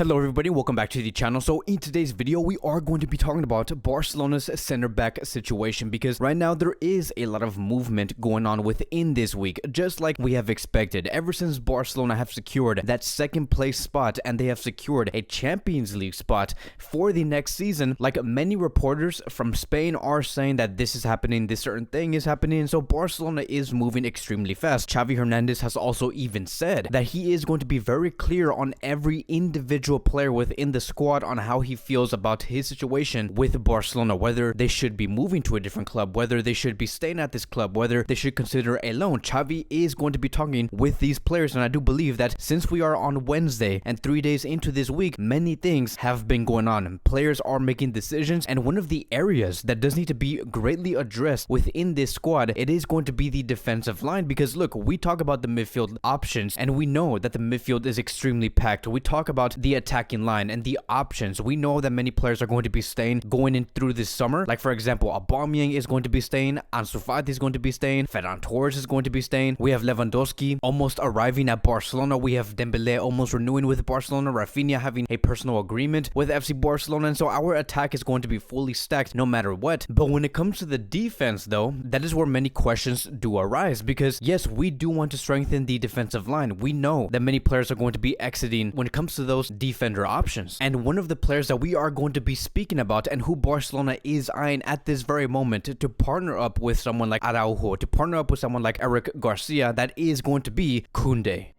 Hello everybody, welcome back to the channel. So in today's video, we are going to be talking about Barcelona's center back situation because right now there is a lot of movement going on within this week, just like we have expected. Ever since Barcelona have secured that second place spot and they have secured a Champions League spot for the next season, like many reporters from Spain are saying that this is happening, this certain thing is happening, so Barcelona is moving extremely fast. Xavi Hernandez has also even said that he is going to be very clear on every individual player within the squad on how he feels about his situation with Barcelona, whether they should be moving to a different club, whether they should be staying at this club, whether they should consider a loan. Xavi is going to be talking with these players, and I do believe that since we are on Wednesday and 3 days into this week, many things have been going on. Players are making decisions, and one of the areas that does need to be greatly addressed within this squad, it is going to be the defensive line, because look, we talk about the midfield options and we know that the midfield is extremely packed. We talk about the attacking line and the options. We know that many players are going to be staying going in through this summer. Like for example, Aubameyang is going to be staying, Ansu Fati is going to be staying, Ferran Torres is going to be staying. We have Lewandowski almost arriving at Barcelona. We have Dembele almost renewing with Barcelona, Rafinha having a personal agreement with FC Barcelona, and so our attack is going to be fully stacked no matter what. But when it comes to the defense though, that is where many questions do arise, because yes, we do want to strengthen the defensive line. We know that many players are going to be exiting when it comes to those defender options, and one of the players that we are going to be speaking about and who Barcelona is eyeing at this very moment to partner up with someone like Araujo, to partner up with someone like Eric Garcia, that is going to be Kounde.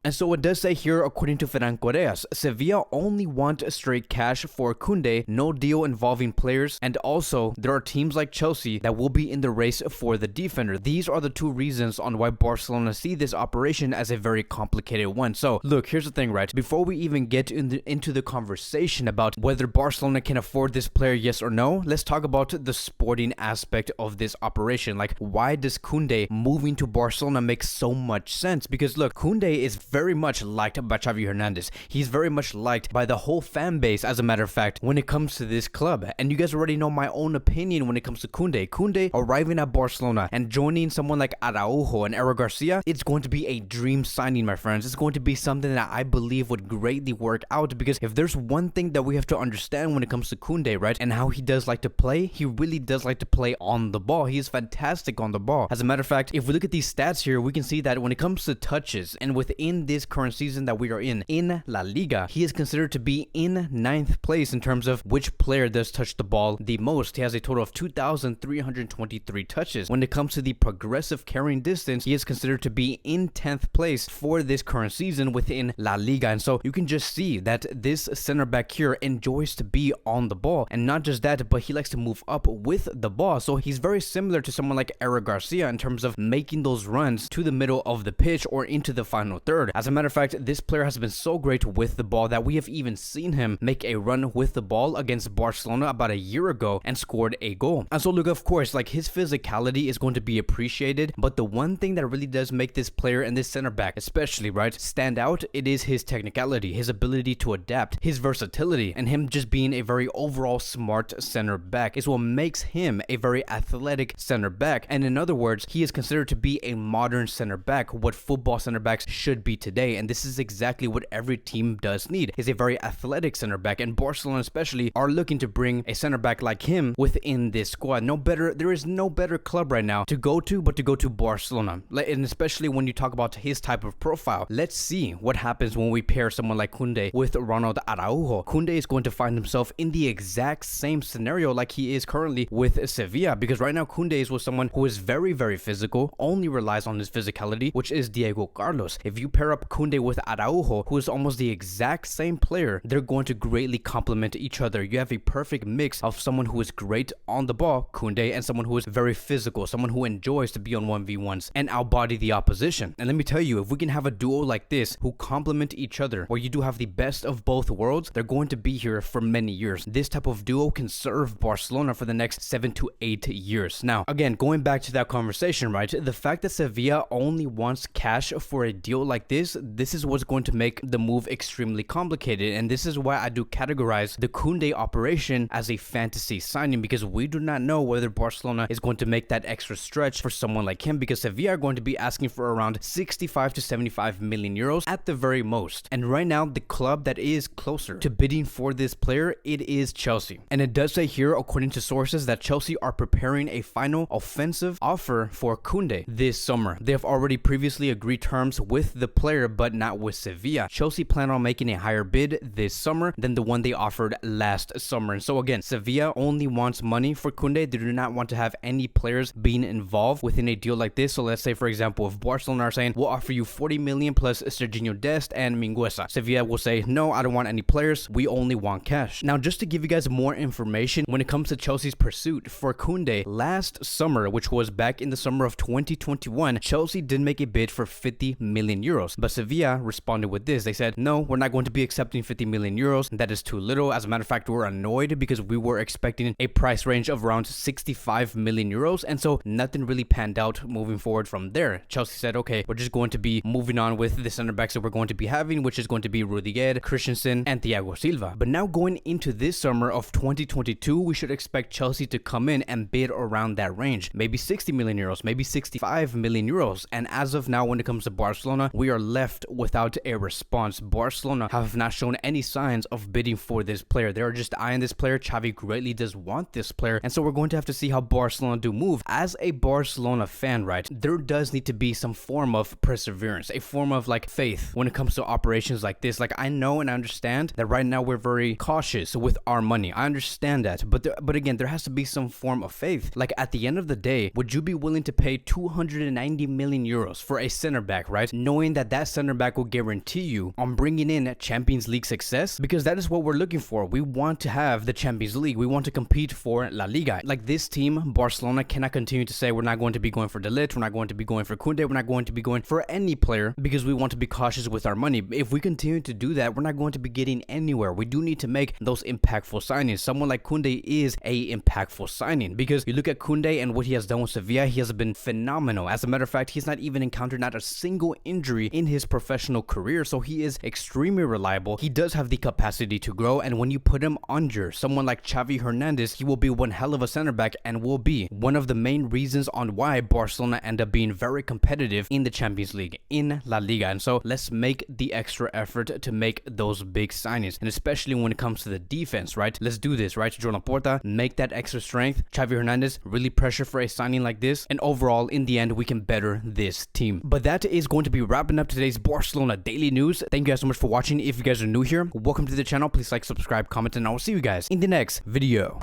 And so it does say here, according to Ferran Correas, Sevilla only want straight cash for Kounde, no deal involving players, and also there are teams like Chelsea that will be in the race for the defender. These are the two reasons on why Barcelona see this operation as a very complicated one. So look, here's the thing, right? Before we even get into the conversation about whether Barcelona can afford this player, yes or no, let's talk about the sporting aspect of this operation. Like, why does Kounde moving to Barcelona make so much sense? Because look, Kounde is very much liked by Xavi Hernandez. He's very much liked by the whole fan base, as a matter of fact, when it comes to this club. And you guys already know my own opinion when it comes to Kounde. Kounde arriving at Barcelona and joining someone like Araujo and Eric Garcia, it's going to be a dream signing, my friends. It's going to be something that I believe would greatly work out, because if there's one thing that we have to understand when it comes to Kounde, right, and how he does like to play, he really does like to play on the ball. He is fantastic on the ball. As a matter of fact, if we look at these stats here, we can see that when it comes to touches and within this current season that we are in La Liga, he is considered to be in 9th place in terms of which player does touch the ball the most. He has a total of 2,323 touches. When it comes to the progressive carrying distance, he is considered to be in 10th place for this current season within La Liga. And so you can just see that this center back here enjoys to be on the ball, and not just that, but he likes to move up with the ball. So he's very similar to someone like Eric Garcia in terms of making those runs to the middle of the pitch or into the final third. As a matter of fact, this player has been so great with the ball that we have even seen him make a run with the ball against Barcelona about a year ago and scored a goal. And so look, of course, like, his physicality is going to be appreciated, but the one thing that really does make this player and this center back especially, right, stand out, it is his technicality, his ability to adapt, his versatility, and him just being a very overall smart center back is what makes him a very athletic center back. And in other words, he is considered to be a modern center back, what football center backs should be today. And this is exactly what every team does need, is a very athletic center back, and Barcelona especially are looking to bring a center back like him within this squad. There is no better club right now to go to but to go to Barcelona, and especially when you talk about his type of profile. Let's see what happens when we pair someone like Kounde with Ronald Araujo. Kounde is going to find himself in the exact same scenario like he is currently with Sevilla, because right now Kounde is with someone who is very, very physical, only relies on his physicality, which is Diego Carlos. If you pair up Kounde with Araujo, who is almost the exact same player, they're going to greatly complement each other. You have a perfect mix of someone who is great on the ball, Kounde, and someone who is very physical, someone who enjoys to be on 1v1s and outbody the opposition. And let me tell you, if we can have a duo like this who complement each other, where you do have the best of both worlds, they're going to be here for many years. This type of duo can serve Barcelona for the next 7 to 8 years. Now, again, going back to that conversation, right, the fact that Sevilla only wants cash for a deal like this this is what's going to make the move extremely complicated, and this is why I do categorize the Kounde operation as a fantasy signing, because we do not know whether Barcelona is going to make that extra stretch for someone like him, because Sevilla are going to be asking for around 65 to 75 million euros at the very most. And right now, the club that is closer to bidding for this player, it is Chelsea. And it does say here, according to sources, that Chelsea are preparing a final offensive offer for Kounde this summer. They have already previously agreed terms with the player, but not with Sevilla. Chelsea plan on making a higher bid this summer than the one they offered last summer. And so again, Sevilla only wants money for Kounde. They do not want to have any players being involved within a deal like this. So let's say, for example, if Barcelona are saying, we'll offer you 40 million plus Serginho Dest and Mingueza, Sevilla will say, no, I don't want any players. We only want cash. Now, just to give you guys more information when it comes to Chelsea's pursuit for Kounde, last summer, which was back in the summer of 2021, Chelsea did make a bid for 50 million euros. But Sevilla responded with this. They said, no, we're not going to be accepting 50 million euros. That is too little. As a matter of fact, we're annoyed because we were expecting a price range of around 65 million euros. And so nothing really panned out moving forward from there. Chelsea said, okay, we're just going to be moving on with the center backs that we're going to be having, which is going to be Rudiger, Christensen, and Thiago Silva. But now going into this summer of 2022, we should expect Chelsea to come in and bid around that range. Maybe 60 million euros, maybe 65 million euros. And as of now, when it comes to Barcelona, we are left without a response. Barcelona have not shown any signs of bidding for this player. They are just eyeing this player. Xavi greatly does want this player. And so we're going to have to see how Barcelona do move. As a Barcelona fan, right, there does need to be some form of perseverance, a form of like faith when it comes to operations like this. Like, I know and I understand that right now we're very cautious with our money. I understand that. But again, there has to be some form of faith. Like, at the end of the day, would you be willing to pay 290 million euros for a center back, right? Knowing that that center back will guarantee you on bringing in Champions League success, because that is what we're looking for. We want to have the Champions League. We want to compete for La Liga. Like, this team, Barcelona, cannot continue to say we're not going to be going for De Ligt, we're not going to be going for Kounde, we're not going to be going for any player because we want to be cautious with our money. If we continue to do that, we're not going to be getting anywhere. We do need to make those impactful signings. Someone like Kounde is a impactful signing, because you look at Kounde and what he has done with Sevilla, he has been phenomenal. As a matter of fact, he's not even encountered not a single injury in his professional career, so he is extremely reliable. He does have the capacity to grow, and when you put him under someone like Xavi Hernandez, he will be one hell of a center back and will be one of the main reasons on why Barcelona end up being very competitive in the Champions League, in La Liga. And so let's make the extra effort to make those big signings, and especially when it comes to the defense, right? Let's do this, right? Joan Laporta, make that extra strength. Xavi Hernandez, really pressure for a signing like this, and overall, in the end, we can better this team. But that is going to be wrapping up today's Barcelona Daily News. Thank you guys so much for watching. If you guys are new here, welcome to the channel. Please like, subscribe, comment, and I will see you guys in the next video.